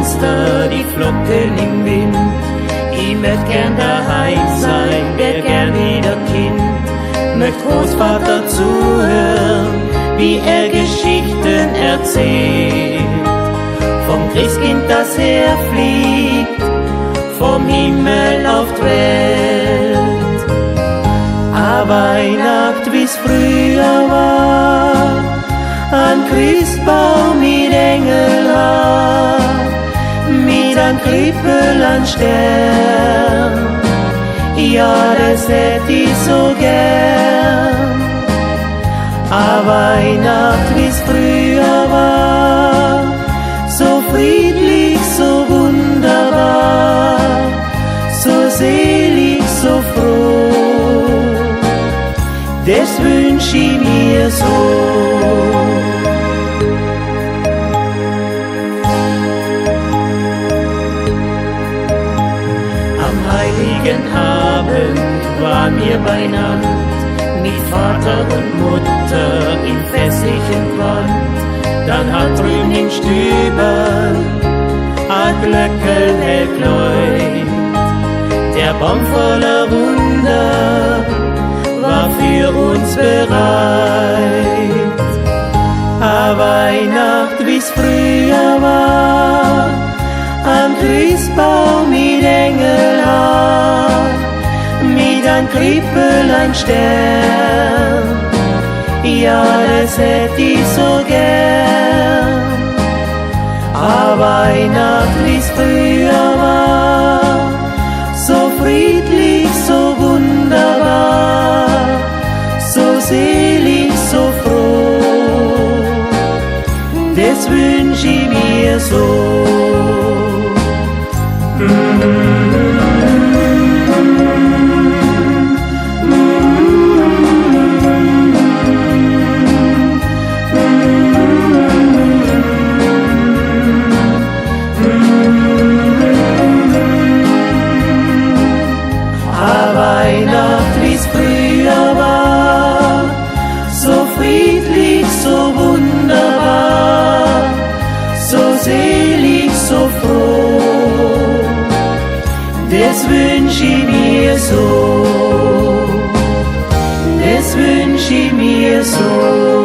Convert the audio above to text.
Fenster die Flocken im Wind. Ich möcht gern daheim sein, wär gern wieder Kind. Möcht Großvater zuhören, wie er Geschichten erzählt. Vom Christkind, das herfliegt, vom Himmel auf die Welt. A Weihnacht, wie's früher war, an Christbaum mit Engelhaar, mit an Krippel an Stern. Ja, das hätt ich so gern. A Weihnacht, wie's früher war, so friedlich, so wunderbar, so selig, so froh, das wünsch ich mir so. Am heiligen Abend waren wir beieinander, mit Vater und Mutter im festlichen Quant. Dann hat drüben in Stübern a Glöckel hell gleucht. Der Baum voller Wunder war für uns bereit. A Weihnacht, wie's früher war, am Christbaum mit Engelhaar, mit an Krippel an Stern. Ja, das hätt ich so gern. A Weihnacht, wie's früher war, so friedlich, so wunderbar, so selig, so froh, das wünsch ich mir so. So wunderbar, so selig, so froh, das wünsch ich mir so, das wünsch ich mir so.